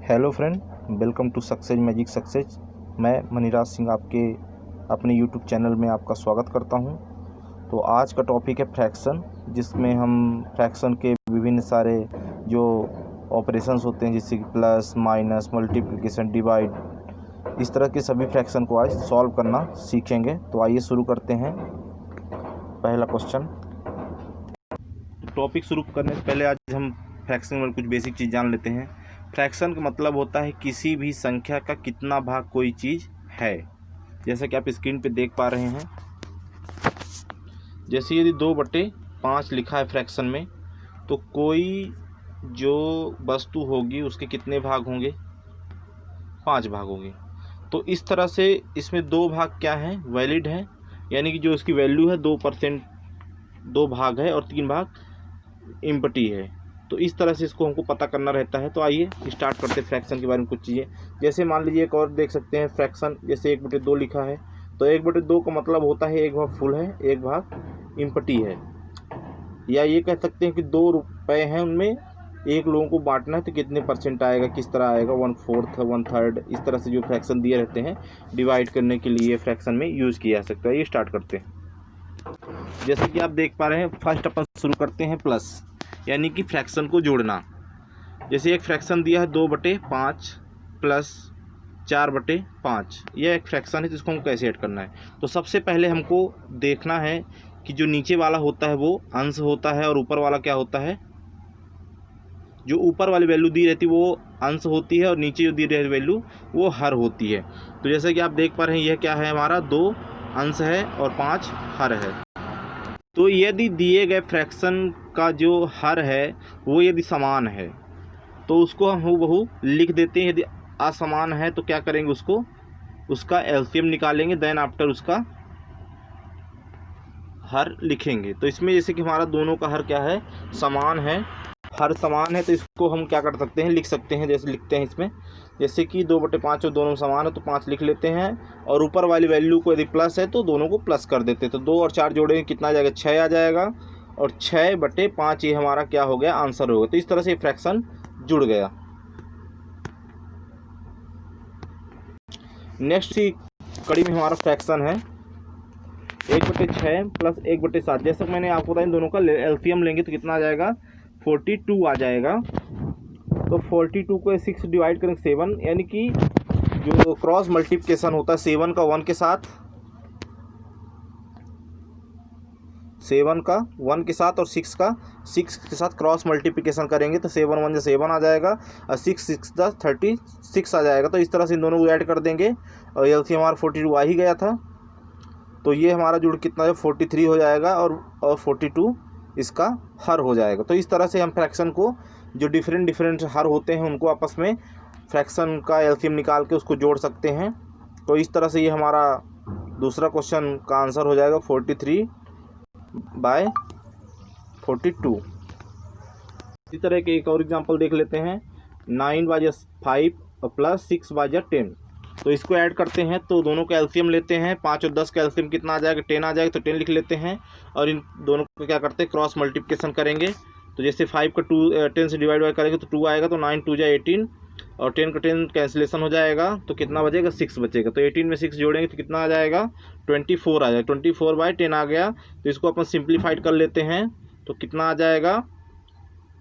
Hello friend, welcome to success magic success. मैं मनीराज सिंह आपके अपने यूट्यूब चैनल में आपका स्वागत करता हूं। तो आज का टॉपिक है फ्रैक्शन, जिसमें हम फ्रैक्शन के विभिन्न सारे जो ऑपरेशंस होते हैं जैसे कि प्लस, माइनस, मल्टीप्लिकेशन, डिवाइड, इस तरह के सभी फ्रैक्शन को आज सॉल्व करना सीखेंगे। तो आइए शुरू करते हैं। पहला क्वेश्चन। टॉपिक शुरू करने से पहले आज हम फ्रैक्शन में कुछ बेसिक चीज़ जान लेते हैं। फ्रैक्शन का मतलब होता है किसी भी संख्या का कितना भाग कोई चीज़ है। जैसा कि आप स्क्रीन पे देख पा रहे हैं, जैसे यदि 2/5 लिखा है फ्रैक्शन में, तो कोई जो वस्तु होगी उसके कितने भाग होंगे? 5 भाग होंगे। तो इस तरह से इसमें 2 भाग क्या हैं? वैलिड है, यानी कि जो इसकी वैल्यू है 2%, 2 भाग है, और 3 भाग एम्प्टी है। तो इस तरह से इसको हमको पता करना रहता है। तो आइए स्टार्ट करते हैं फ्रैक्शन के बारे में कुछ चीज़ें। जैसे मान लीजिए एक और देख सकते हैं फ्रैक्शन, जैसे 1/2 लिखा है, तो 1/2 का मतलब होता है एक भाग फुल है, एक भाग एम्प्टी है। या ये कह सकते हैं कि 2 रुपये हैं, उनमें एक लोगों को बांटना है तो कितने परसेंट आएगा, किस तरह आएगा, 1/4 1/3, इस तरह से जो फ्रैक्शन दिए रहते हैं डिवाइड करने के लिए फ्रैक्शन में यूज़ किया जा सकता है। ये स्टार्ट करते हैं। जैसे कि आप देख पा रहे हैं, फर्स्ट अपन शुरू करते हैं प्लस, यानी कि फ्रैक्शन को जोड़ना। जैसे एक फ्रैक्शन दिया है 2/5 प्लस 4/5, यह एक फ्रैक्शन है, जिसको हमको कैसे ऐड करना है। तो सबसे पहले हमको देखना है कि जो नीचे वाला होता है वो अंश होता है, और ऊपर वाला क्या होता है? जो ऊपर वाली वैल्यू दी रहती है वो अंश होती है, और नीचे जो दी रहती वैल्यू वो हर होती है। तो जैसे कि आप देख पा रहे हैं, यह क्या है हमारा? 2 अंश है और 5 हर है। तो यदि दिए गए फ्रैक्शन का जो हर है वो यदि समान है तो उसको हम हूबहू लिख देते हैं। यदि असमान है तो क्या करेंगे? उसका एलसीएम निकालेंगे, देन आफ्टर उसका हर लिखेंगे। तो इसमें जैसे कि हमारा दोनों का हर क्या है? समान है, हर समान है, तो इसको हम क्या कर सकते हैं? लिख सकते हैं। जैसे लिखते हैं इसमें, जैसे कि 2/5 और दोनों समान है तो 5 लिख लेते हैं, और ऊपर वाली वैल्यू को यदि प्लस है तो दोनों को प्लस कर देते हैं। तो 2 और 4 जोड़ेंगे, कितना आ जाएगा? 6 आ जाएगा, और 6/5 ये हमारा क्या हो गया? आंसर हो गया। तो इस तरह से फ्रैक्शन जुड़ गया। नेक्स्ट ही कड़ी में हमारा फ्रैक्शन है 1/6 प्लस 1/7। जैसा मैंने आपको बताया, इन दोनों का एलसीएम लेंगे तो कितना आ जाएगा? 42 आ जाएगा। तो 42 को 6 डिवाइड करेंगे 7, यानी कि जो क्रॉस मल्टीप्लिकेशन होता है 7 का 1 के साथ, 7 का 1 के साथ और 6 के साथ क्रॉस मल्टीप्लिकेशन करेंगे तो 7 1 7 आ जाएगा, और 6 6 36 आ जाएगा। तो इस तरह से इन दोनों को ऐड कर देंगे, और एलसीएम हमारा 42 आ ही गया था। तो ये हमारा जुड़ कितना है? 43 हो जाएगा, और 42 इसका हर हो जाएगा। तो इस तरह से हम फ्रैक्शन को, जो डिफरेंट हर होते हैं, उनको आपस में फ्रैक्शन का एलसीएम निकाल के उसको जोड़ सकते हैं। तो इस तरह से ये हमारा दूसरा क्वेश्चन का आंसर हो जाएगा 43/42। इसी तरह के एक और एग्जांपल देख लेते हैं। 9/5 प्लस 6/10, तो इसको ऐड करते हैं तो दोनों का एलसीएम लेते हैं। 5 और 10 का एलसीएम कितना आ जाएगा? 10 आ जाएगा, तो 10 लिख लेते हैं, और इन दोनों को क्या करते हैं? क्रॉस मल्टीप्लिकेशन करेंगे। तो जैसे 5 का 10 से डिवाइड करेंगे तो 2 आएगा, तो 9 2 जा 18, और 10 का 10 कैंसिलेशन हो जाएगा, तो कितना बचेगा? 6 बचेगा। तो 18 में 6 जोड़ेंगे तो कितना आ जाएगा? 24 आ जाएगा। 24/10 आ गया। तो इसको अपन सिंप्लीफाइड कर लेते हैं, तो कितना आ जाएगा?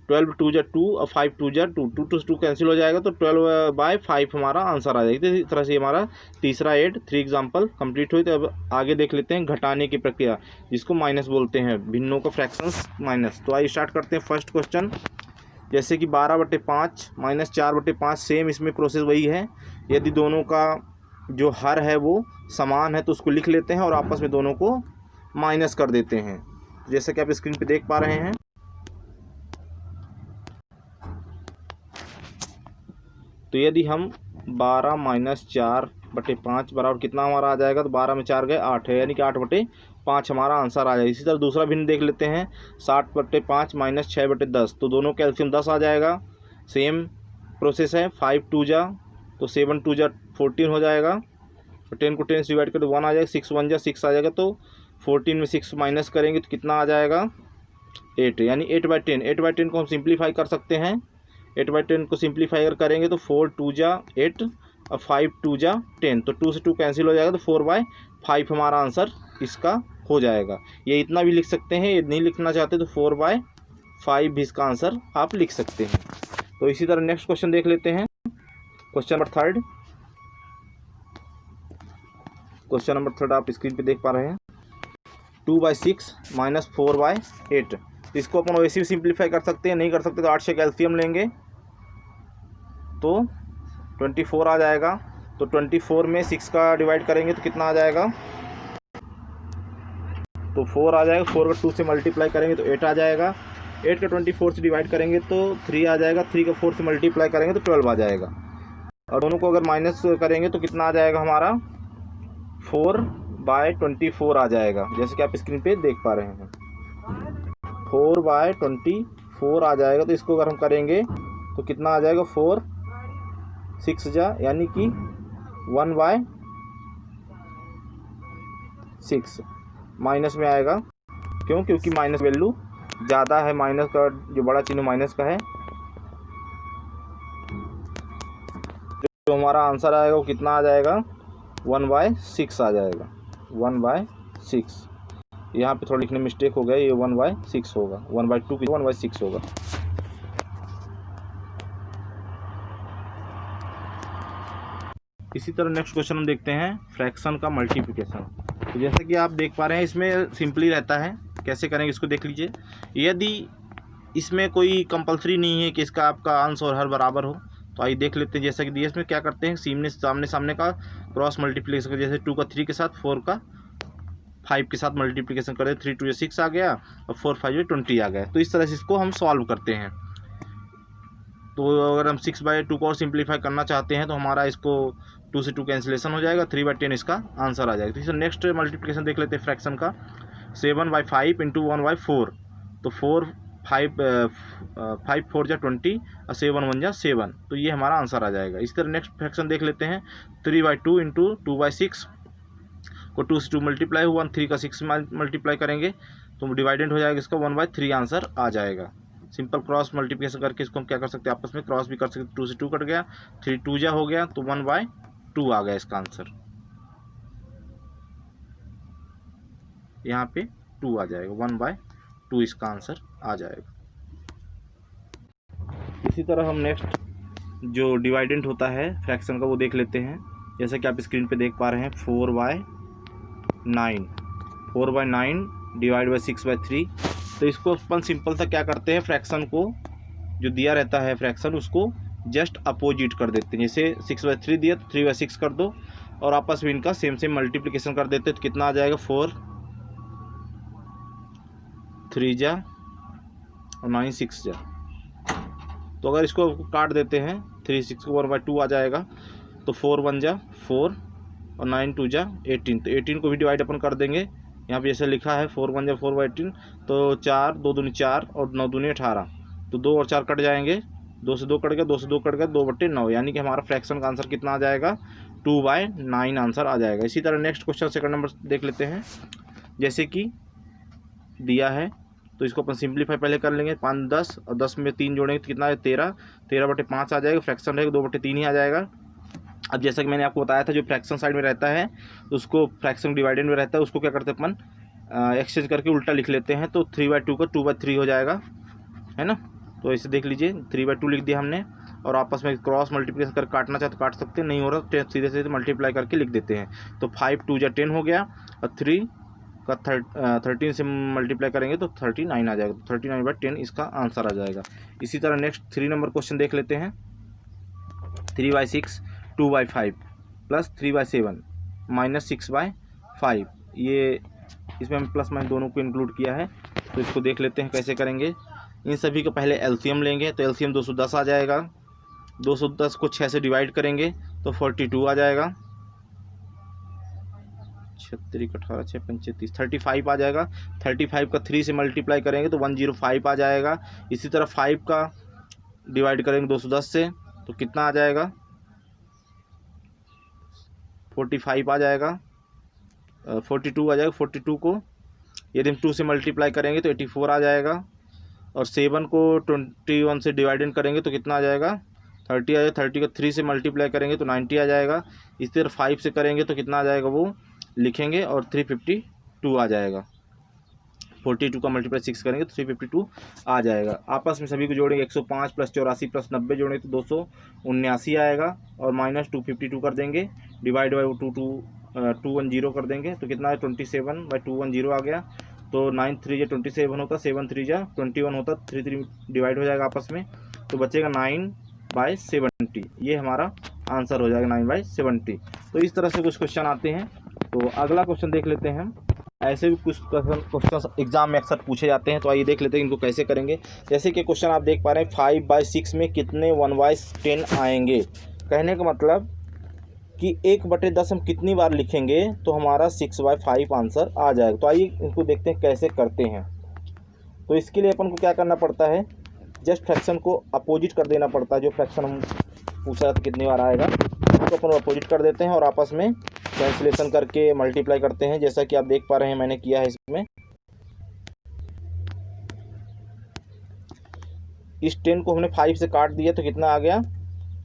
12 2 जा 2 और 5 2 जा 2, 2 to 2 कैंसिल हो जाएगा, तो 12/5 हमारा आंसर आ जाएगा। तो इस तरह से हमारा तीसरा 3 एग्जाम्पल कंप्लीट हुई। तो अब आगे देख लेते हैं घटाने की प्रक्रिया, जिसको माइनस बोलते हैं, भिन्नों का फ्रैक्शंस माइनस। तो आइए स्टार्ट करते हैं फर्स्ट क्वेश्चन। जैसे कि 12/5 माइनस 4/5, सेम इसमें प्रोसेस वही है। यदि दोनों का जो हर है वो समान है तो उसको लिख लेते हैं, और आपस में दोनों को माइनस कर देते हैं, जैसे कि आप स्क्रीन पर देख पा रहे हैं। तो यदि हम 12 माइनस 4/5 बराबर कितना हमारा आ जाएगा? तो 12 में 4 गए 8 है, यानी कि 8/5 हमारा आंसर आ जाएगा। इसी तरह दूसरा भिन्न देख लेते हैं। 60/5 माइनस 6/10, तो दोनों कैल्शियम 10 आ जाएगा। सेम प्रोसेस है। 5 2 जा, तो 7 2 जा 14 हो जाएगा। तो 10 को 10 से डिवाइड कर तो 1 आ जाएगा। 6 1 जा 6 आ जाएगा, तो 14 में 6 माइनस करेंगे तो कितना आ जाएगा? 8, यानी 8/10। 8/10 को हम सिंप्लीफाई कर सकते हैं। 8/10 को सिंप्लीफाई अगर करेंगे तो 4 2 जा 8 और 5 2 जा 10, तो 2 से 2 कैंसिल हो जाएगा, तो 4/5 हमारा आंसर इसका हो जाएगा। ये इतना भी लिख सकते हैं, ये नहीं लिखना चाहते तो 4/5 भी इसका आंसर आप लिख सकते हैं। तो इसी तरह नेक्स्ट क्वेश्चन देख लेते हैं। क्वेश्चन नंबर थर्ड, आप स्क्रीन पे देख पा रहे हैं। 2/6 माइनस 4/8, इसको अपन वैसे भी सिंप्लीफाई कर सकते हैं, नहीं कर सकते तो 8 से एलसीएम लेंगे तो 24 आ जाएगा। तो 24 में 6 का डिवाइड करेंगे तो कितना आ जाएगा, तो 4 आ जाएगा। 4 का 2 से मल्टीप्लाई करेंगे तो 8 आ जाएगा। 8 का 24 से डिवाइड करेंगे तो 3 आ जाएगा। 3 का 4 से मल्टीप्लाई करेंगे तो 12 आ जाएगा। और दोनों को अगर माइनस करेंगे तो कितना आ जाएगा हमारा, 4/24 आ जाएगा, जैसे कि आप स्क्रीन पे देख पा रहे हैं। 4/24 आ जाएगा। तो इसको अगर हम करेंगे तो कितना आ जाएगा, 4 6 जा यानी कि 1/6 माइनस में आएगा। क्योंकि माइनस वैल्यू ज़्यादा है, माइनस का जो बड़ा चिन्ह माइनस का है। जो हमारा आंसर आएगा वो कितना आ जाएगा, 1/6 आ जाएगा। 1/6 यहाँ पे थोड़ा लिखने में मिस्टेक हो गया, ये 1/6 होगा। 1/2 की 1/6 होगा। इसी तरह नेक्स्ट क्वेश्चन हम देखते हैं फ्रैक्शन का मल्टीप्लिकेशन। तो जैसा कि आप देख पा रहे हैं इसमें सिंपली रहता है, कैसे करेंगे इसको देख लीजिए। यदि इसमें कोई कंपलसरी नहीं है कि इसका आपका अंश और हर बराबर हो, तो आइए देख लेते हैं। जैसा कि दिया इसमें क्या करते हैं, सामने सामने का क्रॉस मल्टीप्लिकेशन, जैसे 2 का 3 के साथ, 4 का 5 के साथ मल्टीप्लिकेशन करें। 3 2 6 आ गया और 4 5 20 आ गया। तो इस तरह से इसको हम सॉल्व करते हैं। तो अगर हम 6/2 को और सिंप्लीफाई करना चाहते हैं तो हमारा इसको 2 से 2 कैंसिलेशन हो जाएगा, 3/10 इसका आंसर आ जाएगा। तो इसे नेक्स्ट मल्टीप्लिकेशन देख लेते हैं फ्रैक्शन का। 7/5 इंटू 1/4, तो 5 4 जा 20 और 7 1 जा 7, तो ये हमारा आंसर आ जाएगा। इसी तरह नेक्स्ट फ्रैक्शन देख लेते हैं। 3/2 इंटू 2/6 को 2 से 2 मल्टीप्लाई हुआ, 3 का 6 मल्टीप्लाई करेंगे तो डिवाइडेंट हो जाएगा, इसका 1/3 आंसर आ जाएगा। सिंपल क्रॉस मल्टीप्लिकेशन करके इसको हम क्या कर सकते हैं, आपस में क्रॉस भी कर सकते हैं। 2 से 2 कट गया, 3 2 जा हो गया, तो 1/2 आ गया इसका आंसर। यहाँ पे 2 आ जाएगा, 1/2 इसका आंसर आ जाएगा। इसी तरह हम नेक्स्ट जो डिवाइडेंट होता है फ्रैक्शन का वो देख लेते हैं। जैसा कि आप स्क्रीन पे देख पा रहे हैं, 4/9 डिवाइड बाई 6/3। तो इसको अपन सिंपल सा क्या करते हैं, फ्रैक्शन को जो दिया रहता है फ्रैक्शन उसको जस्ट अपोजिट कर देते हैं। जैसे 6/3 दिया तो 3/6 कर दो और आपस में इनका सेम मल्टीप्लिकेशन कर देते हैं। तो कितना आ जाएगा, 4 3 जा और 9 6 जा। तो अगर इसको काट देते हैं, 3 6 को 1/2 आ जाएगा। तो 4 1 जा 4 और 9 2 जा 18, तो 18 को भी डिवाइड अपन कर देंगे। यहाँ पे जैसे लिखा है 4 1 जा 4/18, तो 4 2 दूनी 4 और 9 दूनी 18, तो 2 और 4 कट जाएंगे, 2 से 2 कट गया, 2 से 2 कट गया, 2/9, यानी कि हमारा फ्रैक्शन का आंसर कितना आ जाएगा, 2/9 आंसर आ जाएगा। इसी तरह नेक्स्ट क्वेश्चन सेकंड नंबर देख लेते हैं। जैसे कि दिया है तो इसको अपन सिंप्लीफाई पहले कर लेंगे। 5 10 और 10 में 3 जोड़ेंगे तो कितना है, 13 13/5 आ जाएगा। फ्रैक्शन रहेगा 2/3 ही आ जाएगा। अब जैसा कि मैंने आपको बताया था, जो फ्रैक्शन साइड में रहता है उसको, फ्रैक्शन डिवाइडेड में रहता है उसको क्या करते हैं अपन, एक्सचेंज करके उल्टा लिख लेते हैं। तो 3/2 का 2/3 हो जाएगा, है ना। तो ऐसे देख लीजिए, 3/2 लिख दिया हमने और आपस में क्रॉस मल्टीप्लिकेशन कर काटना चाहे तो काट सकते हैं, नहीं हो रहा तो सीधे सीधे मल्टीप्लाई करके लिख देते हैं। तो 5 2 जा 10 हो गया और 3 का 13 से मल्टीप्लाई करेंगे तो 39 आ जाएगा। 39/10 इसका आंसर आ जाएगा। इसी तरह नेक्स्ट 3 नंबर क्वेश्चन देख लेते हैं। 3/6 2/5 प्लस 3/7 माइनस 6/5, ये इसमें हम प्लस माइनस दोनों को इंक्लूड किया है। तो इसको देख लेते हैं कैसे करेंगे। इन सभी का पहले एलसीएम लेंगे, तो एलसीएम 210 आ जाएगा। 210 को 6 से डिवाइड करेंगे तो 42 आ जाएगा। 36 18 6 35 35 आ जाएगा। 35 का 3 से मल्टीप्लाई करेंगे तो 105 आ जाएगा। इसी तरह 5 का डिवाइड करेंगे 210 से तो कितना आ जाएगा, 45 आ जाएगा। 42 आ जाएगा। 42 को यदि हम 2 से मल्टीप्लाई करेंगे तो 84 आ जाएगा। और 7 को 21 से डिवाइडेड करेंगे तो कितना आ जाएगा 30 आ जाएगा। 30 को 3 से मल्टीप्लाई करेंगे तो 90 आ जाएगा। इसी तरह 5 से करेंगे तो कितना आ जाएगा वो लिखेंगे और 352 आ जाएगा। 42 का मल्टीप्लाई 6 करेंगे तो 352 आ जाएगा। आपस में सभी को जोड़ेंगे 105 प्लस 84 प्लस 90 जोड़ेंगे तो 279 आएगा और माइनस 252 कर देंगे, डिवाइड बाई 210 कर देंगे तो कितना है 27/210 आ गया। तो 9 3 जा 27 होता, 7 3 जा 21 होता, 3 3 डिवाइड हो जाएगा आपस में तो बचेगा 9/70। ये हमारा आंसर हो जाएगा 9/70। तो इस तरह से कुछ क्वेश्चन आते हैं। तो अगला क्वेश्चन देख लेते हैं हम। ऐसे भी कुछ क्वेश्चन एग्जाम में अक्सर पूछे जाते हैं, तो आइए देख लेते हैं इनको कैसे करेंगे। जैसे कि क्वेश्चन आप देख पा रहे हैं 5/6 में कितने 1/10 आएंगे। कहने का मतलब कि 1/10 हम कितनी बार लिखेंगे तो हमारा 6/5 आंसर आ जाएगा। तो आइए इनको देखते हैं कैसे करते हैं। तो इसके लिए अपन को क्या करना पड़ता है, जस्ट फ्रैक्शन को अपोजिट कर देना पड़ता है। जो फ्रैक्शन हम पूछा तो कितनी बार आएगा उसको अपन अपोजिट कर देते हैं और आपस में कैंसिलेशन करके मल्टीप्लाई करते हैं, जैसा कि आप देख पा रहे हैं मैंने किया है। इसमें इस 10 को हमने 5 से काट दिया तो कितना आ गया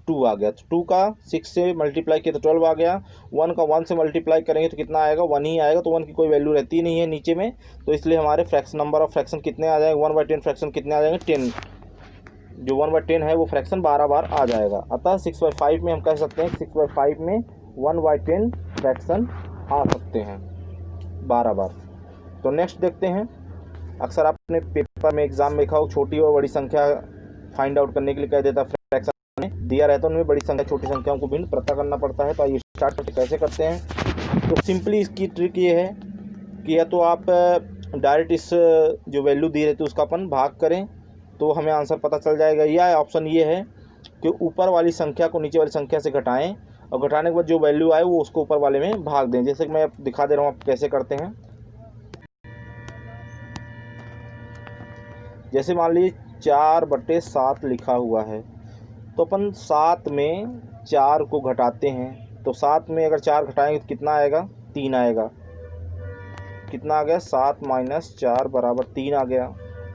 2 आ गया। तो 2 का 6 से मल्टीप्लाई किया तो 12 आ गया। 1 का 1 से मल्टीप्लाई करेंगे तो कितना आएगा 1 ही आएगा। तो 1 की कोई वैल्यू रहती नहीं है नीचे में, तो इसलिए हमारे फ्रैक्शन नंबर ऑफ फ्रैक्शन कितने आ जाएंगे 1/10 फ्रैक्शन कितने आ जाएंगे 10। जो 1/10 है वो फ्रैक्शन 12 बार आ जाएगा। अतः 6/5 में हम कह सकते हैं 6/5 में 1/10 फ्रैक्शन आ सकते हैं 12 बार। तो नेक्स्ट देखते हैं। अक्सर आपने पेपर में एग्जाम में लिखा हो छोटी और बड़ी संख्या फाइंड आउट करने के लिए कह देता फ्रैक्शन में दिया रहता है, उनमें बड़ी संख्या छोटी संख्याओं को भिन्न पता करना पड़ता है। तो आइए स्टार्ट करते कैसे करते हैं। तो सिंपली इसकी ट्रिक ये है कि या तो आप डायरेक्ट इस जो वैल्यू दी रहती है उसका अपन भाग करें तो हमें आंसर पता चल जाएगा, या ऑप्शन ये है कि ऊपर वाली संख्या को नीचे वाली संख्या से घटाएं और घटाने के बाद जो वैल्यू आए वो उसको ऊपर वाले में भाग दें। जैसे कि मैं दिखा दे रहा हूँ आप कैसे करते हैं। जैसे मान लीजिए 4/7 लिखा हुआ है तो अपन 7 में 4 को घटाते हैं। तो 7 में अगर 4 घटाएंगे तो कितना आएगा 3 आएगा। कितना आ गया 7 - 4 बराबर 3 आ गया।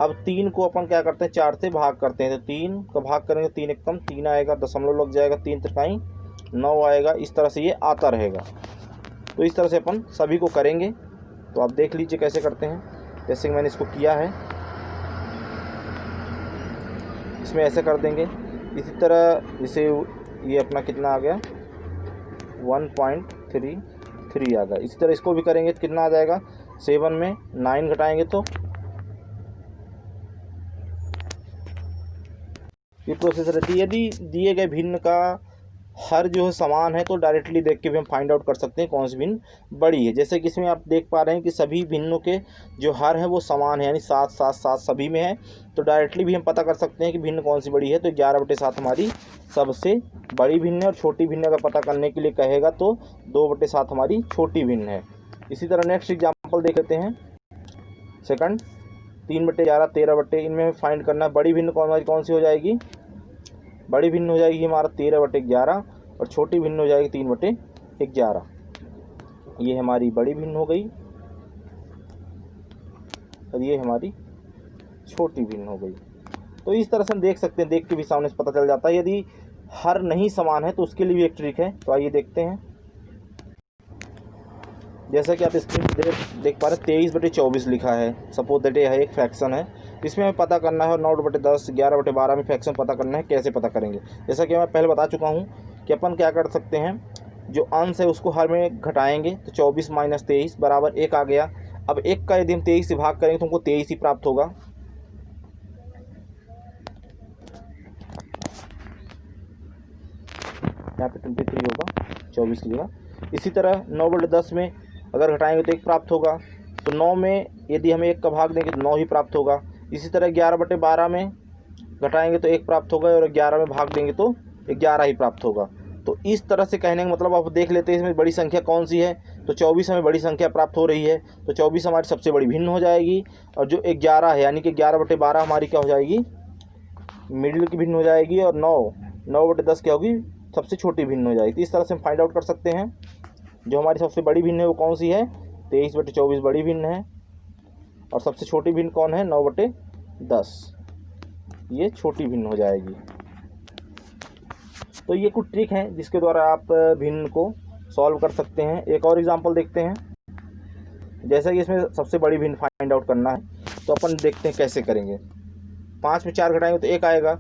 अब 3 को अपन क्या करते हैं 4 से भाग करते हैं तो 3 का भाग करेंगे 3 एकम 3 आएगा, दशमलव लग जाएगा, 3 त्रिकाई 9 आएगा। इस तरह से ये आता रहेगा। तो इस तरह से अपन सभी को करेंगे। तो आप देख लीजिए कैसे करते हैं। जैसे कि मैंने इसको किया है इसमें ऐसे कर देंगे। इसी तरह जैसे ये अपना कितना आ गया 1.33 आ गया। इसी तरह इसको भी करेंगे तो कितना आ जाएगा 7 में 9 घटाएंगे तो ये प्रोसेस रहती है। यदि दिए गए भिन्न का हर जो है समान है तो डायरेक्टली देख के भी हम फाइंड आउट कर सकते हैं कौन सी भिन्न बड़ी है। जैसे कि इसमें आप देख पा रहे हैं कि सभी भिन्नों के जो हर है वो समान है, यानी 7 7 7 सभी में है। तो डायरेक्टली भी हम पता कर सकते हैं कि भिन्न कौन सी बड़ी है। तो 11/7 हमारी सबसे बड़ी भिन्न है और छोटी भिन्न अगर पता करने के लिए कहेगा तो 2/7 हमारी छोटी भिन्न है। इसी तरह नेक्स्ट एग्जाम्पल देख लेते हैं। सेकंड 3/11 13 इनमें फाइंड करना है बड़ी भिन्न कौन सी हो जाएगी। बड़ी भिन्न हो जाएगी हमारा 13/11 और छोटी भिन्न हो जाएगी 3/11। ये हमारी बड़ी भिन्न हो गई और ये हमारी छोटी भिन्न हो गई। तो इस तरह से हम देख सकते हैं, देख के भी सामने से पता चल जाता है। यदि हर नहीं समान है तो उसके लिए भी एक ट्रिक है। तो आइए देखते हैं। जैसा कि आप स्क्रीन पर देख पा रहे हैं 23/24 लिखा है। सपोज दैट ये है एक फ्रैक्शन है, इसमें हमें पता करना है। और 9/10 11/12 में फ्रैक्शन पता करना है। कैसे पता करेंगे, जैसा कि मैं पहले बता चुका हूँ कि अपन क्या कर सकते हैं, जो अंश है उसको हर में घटाएंगे तो 24 - 23 बराबर 1 आ गया। अब 1 का यदि हम 23 से भाग करेंगे तो हमको 23 ही प्राप्त होगा। यहाँ पे 23 होगा 24 की जगह। इसी तरह 9/10 में अगर घटाएंगे तो 1 प्राप्त होगा। तो 9 में यदि हम 1 का भाग देंगे तो 9 ही प्राप्त होगा। इसी तरह 11/12 में घटाएंगे तो 1 प्राप्त होगा और 11 में भाग देंगे तो 11 ही प्राप्त होगा। तो इस तरह से कहने का मतलब आप देख लेते हैं इसमें बड़ी संख्या कौन सी है। तो 24 हमें बड़ी संख्या प्राप्त हो रही है। तो 24 हमारी सबसे बड़ी भिन्न हो जाएगी और जो 11 है यानी कि 11/12 हमारी क्या हो जाएगी मिडिल की भिन्न हो जाएगी और 9/10 क्या होगी सबसे छोटी भिन्न हो जाएगी। इस तरह से हम फाइंड आउट कर सकते हैं जो हमारी सबसे बड़ी भिन्न है वो कौन सी है 23/24 बड़ी भिन्न है और सबसे छोटी भिन्न कौन है 9/10। ये छोटी भिन्न हो जाएगी। तो ये कुछ ट्रिक है जिसके द्वारा आप भिन्न को सॉल्व कर सकते हैं। एक और एग्जांपल देखते हैं। जैसा कि इसमें सबसे बड़ी भिन्न फाइंड आउट करना है, तो अपन देखते हैं कैसे करेंगे। 5 में 4 घटाएंगे तो 1 आएगा,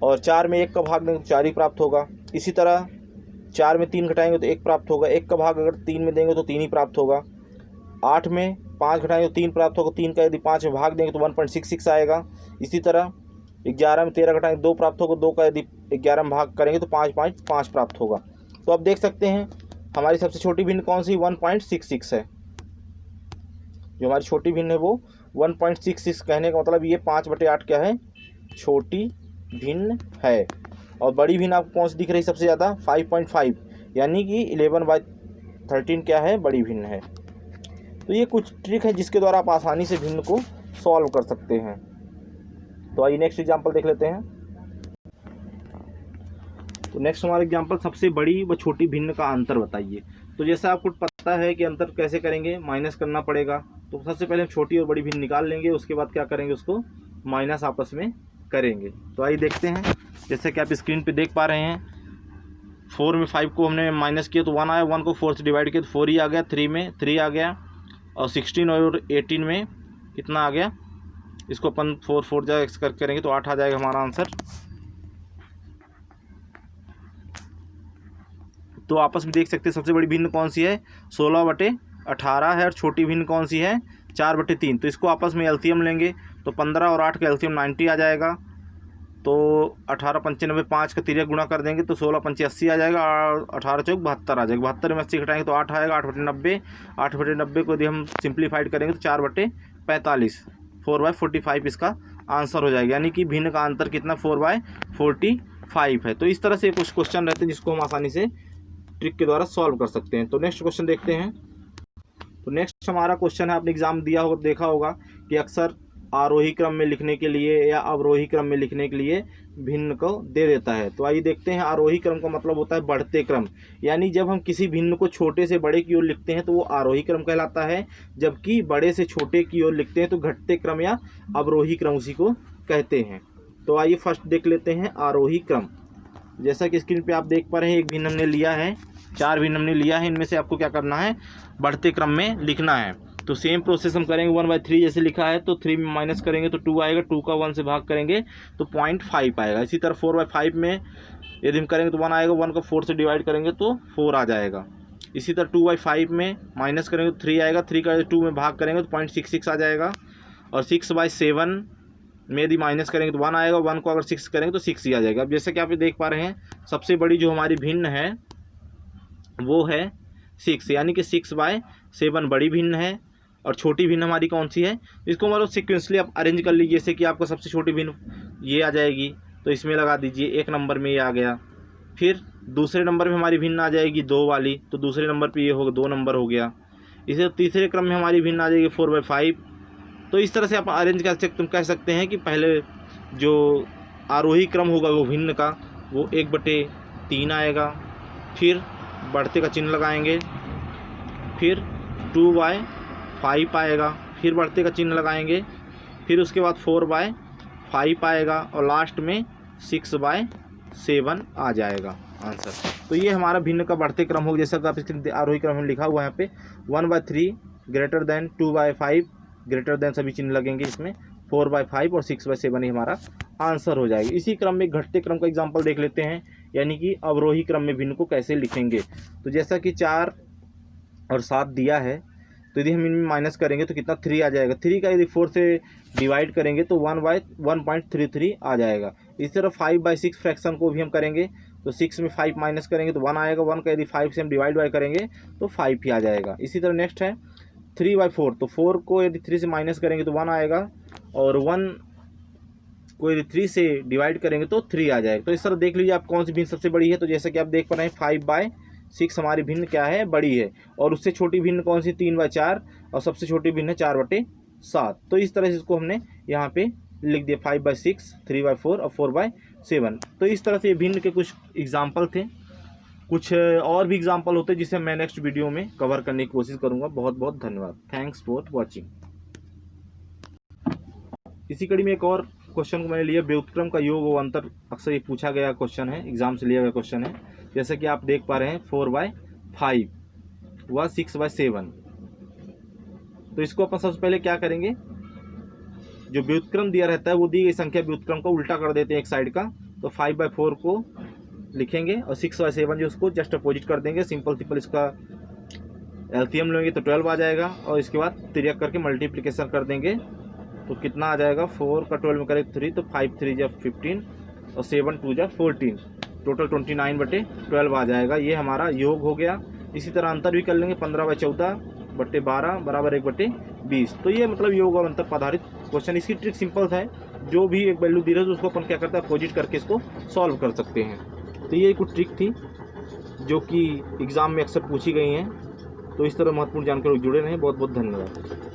और 4 में 1 का भाग देंगे तो 4 ही प्राप्त होगा। इसी तरह 4 में 3 घटाएंगे तो 1 प्राप्त होगा, 1 का भाग अगर 3 में देंगे तो 3 ही प्राप्त होगा। 8 में 5 घटाएंगे तो 3 प्राप्त होगा, 3 का यदि 5 में भाग देंगे तो 1.66 आएगा। इसी तरह 11 में 13 घटाएंगे 2 प्राप्त होगा, 2 का यदि 11 में भाग करेंगे तो 5.5 प्राप्त होगा। तो अब देख सकते हैं हमारी सबसे छोटी भिन्न कौन सी 1.66 है। जो हमारी छोटी भिन्न है वो 1.66, कहने का मतलब ये 5/8 क्या है, छोटी भिन्न है। और बड़ी भिन्न आपको कौन सी दिख रही सबसे ज़्यादा, 5.5, यानी कि 11/13 क्या है, बड़ी भिन्न है। तो ये कुछ ट्रिक है जिसके द्वारा आप आसानी से भिन्न को सॉल्व कर सकते हैं। तो आइए नेक्स्ट एग्जांपल देख लेते हैं। तो नेक्स्ट हमारा एग्जांपल, सबसे बड़ी व छोटी भिन्न का अंतर बताइए। तो जैसा आपको पता है कि अंतर कैसे करेंगे, माइनस करना पड़ेगा। तो सबसे पहले हम छोटी और बड़ी भिन्न निकाल लेंगे, उसके बाद क्या करेंगे, उसको माइनस आपस में करेंगे। तो आइए देखते हैं। जैसे कि आप स्क्रीन पे देख पा रहे हैं, 4 में 5 को हमने माइनस किया तो 1 आया, 1 को 4 से डिवाइड किया तो 4 ही आ गया, 3 में 3 आ गया, और 16 और 18 में कितना आ गया, इसको अपन 4 जा करेंगे तो 8 आ जाएगा हमारा आंसर। तो आपस में देख सकते हैं सबसे बड़ी भिन्न कौन सी है, 16/18 है, और छोटी भिन्न कौन सी है, 4/3। तो इसको आपस में एलसीएम लेंगे तो 15 और 8 का एलसीएम 90 आ जाएगा। तो 18 95 5 का 3 गुणा कर देंगे तो 16 5 80 आ जाएगा, और 18 चौक 72 आ जाएगा। 72 में 80 घटाएंगे तो 8 आएगा, 8/90। 8/90 को यदि हम सिंप्लीफाइड करेंगे तो 4/45, 4/45 इसका आंसर हो जाएगा। यानी कि भिन्न का अंतर कितना, 4/45 है। तो इस तरह से कुछ क्वेश्चन रहते हैं जिसको हम आसानी से ट्रिक के द्वारा सॉल्व कर सकते हैं। तो नेक्स्ट क्वेश्चन देखते हैं। तो नेक्स्ट हमारा क्वेश्चन है, आपने एग्जाम दिया होगा, देखा होगा कि अक्सर आरोही क्रम में लिखने के लिए या अवरोही क्रम में लिखने के लिए भिन्न को दे देता है। तो आइए देखते हैं। आरोही क्रम का मतलब होता है बढ़ते क्रम, यानी जब हम किसी भिन्न को छोटे से बड़े की ओर लिखते हैं तो वो आरोही क्रम कहलाता है, जबकि बड़े से छोटे की ओर लिखते हैं तो घटते क्रम या अवरोही क्रम उसी को कहते हैं। तो आइए फर्स्ट देख लेते हैं आरोही क्रम। जैसा कि स्क्रीन पे आप देख पा रहे हैं, एक भिन्न हमने लिया है, 4 भिन्न हमने लिया है, इनमें से आपको क्या करना है, बढ़ते क्रम में लिखना है। तो सेम प्रोसेस हम करेंगे। 1/3 जैसे लिखा है तो 3 में माइनस करेंगे तो 2 आएगा, 2 का 1 से भाग करेंगे तो 0.5 आएगा। इसी तरह 4/5 में यदि हम करेंगे तो 1 आएगा, 1 का 4 से डिवाइड करेंगे तो 4 आ जाएगा। इसी तरह 2/5 में माइनस करेंगे तो 3 आएगा, 3 का 2 में भाग करेंगे तो 0.66 आ जाएगा। और 6/7 में यदि माइनस करेंगे तो 1 आएगा, 1 को अगर 6 करेंगे तो 6 ही आ जाएगा। अब जैसे कि आप देख पा रहे हैं, सबसे बड़ी जो हमारी भिन्न है वो है 6, यानी कि 6/7 बड़ी भिन्न है, और छोटी भिन्न हमारी कौन सी है, इसको मतलब सिक्वेंसली आप अरेंज कर लीजिए। जैसे कि आपका सबसे छोटी भिन्न ये आ जाएगी तो इसमें लगा दीजिए, 1 नंबर में ये आ गया। फिर दूसरे नंबर में हमारी भिन्न आ जाएगी 2 वाली, तो दूसरे नंबर पे ये होगा, 2 नंबर हो गया। इसे तीसरे क्रम में हमारी भिन्न आ जाएगी 4/5। तो इस तरह से आप अरेंज कह सकते हैं कि पहले जो आरोही क्रम होगा वो भिन्न का, वो 1/3 आएगा, फिर बढ़ते का चिन्ह लगाएंगे, फिर 2/5 आएगा, फिर बढ़ते का चिन्ह लगाएंगे, फिर उसके बाद 4/5 आएगा, और लास्ट में 6/7 आ जाएगा आंसर। तो ये हमारा भिन्न का बढ़ते क्रम होगा। जैसा कि आप इसके आरोही क्रम में लिखा हुआ है यहाँ पे, 1/3 ग्रेटर देन 2/5 ग्रेटर देन, सभी चिन्ह लगेंगे इसमें, 4/5 और 6/7 ही हमारा आंसर हो जाएगा। इसी क्रम में घटते क्रम का एग्जाम्पल देख लेते हैं, यानी कि अवरोही क्रम में भिन्न को कैसे लिखेंगे। तो जैसा कि 4 और 7 दिया है, तो यदि हम इनमें माइनस करेंगे तो कितना, 3 आ जाएगा। 3 का यदि 4 से डिवाइड करेंगे तो 1/33 आ जाएगा। इसी तरह 5/6 फ्रैक्शन को भी हम करेंगे, तो 6 में 5 माइनस करेंगे तो 1 आएगा, 1 का यदि 5 से हम डिवाइड करेंगे तो 5 ही आ जाएगा। इसी तरह नेक्स्ट है 3/4, तो 4 को यदि 3 से माइनस करेंगे तो 1 आएगा, और 1 को यदि 3 से डिवाइड करेंगे तो 3 आ जाएगा। तो इस तरह देख लीजिए आप कौन सी भिन्न सबसे बड़ी है। तो जैसा कि आप देख पा रहे हैं, 5/6 हमारी भिन्न क्या है, बड़ी है, और उससे छोटी भिन्न कौन सी, 3/4, और सबसे छोटी भिन्न है 4/7। तो इस तरह से इसको हमने यहाँ पे लिख दिया, 5/6, 3/4 और 4/7। तो इस तरह से ये भिन्न के कुछ एग्जाम्पल थे। कुछ और भी एग्जाम्पल होते हैं जिसे मैं नेक्स्ट वीडियो में कवर करने की कोशिश करूँगा। बहुत बहुत धन्यवाद। Thanks for watching. इसी कड़ी में एक और क्वेश्चन को मैंने लिया व्युत्क्रम का योग व अंतर, अक्सर ये पूछा गया क्वेश्चन है, एग्जाम से लिया गया क्वेश्चन है। जैसे कि आप देख पा रहे हैं 4/5 व 6/7। तो इसको अपन सबसे पहले क्या करेंगे, जो व्युत्क्रम दिया रहता है वो दी गई संख्या व्युत्क्रम को उल्टा कर देते हैं एक साइड का। तो 5/4 को लिखेंगे और 6/7 जो उसको जस्ट अपोजिट कर देंगे। सिंपल इसका एलसीएम लेंगे तो 12 आ जाएगा और इसके बाद तिर्यक करके मल्टीप्लिकेशन कर देंगे तो कितना आ जाएगा, 4 का 12 में करें 3 तो 5 3 जा 15 और 7 2 जा 14, टोटल 29/12 आ जाएगा। ये हमारा योग हो गया। इसी तरह अंतर भी कर लेंगे, 15/14/12 बराबर 1/20। तो ये मतलब योग और अंतर पर आधारित क्वेश्चन। इसकी ट्रिक सिंपल है, जो भी एक वैल्यू दी रहे तो उसको अपन क्या करते हैं, अपोजिट करके इसको सॉल्व कर सकते हैं। तो ये कुछ ट्रिक थी जो कि एग्ज़ाम में अक्सर पूछी गई हैं। तो इस तरह महत्वपूर्ण जानकारी जुड़े रहें। बहुत बहुत धन्यवाद।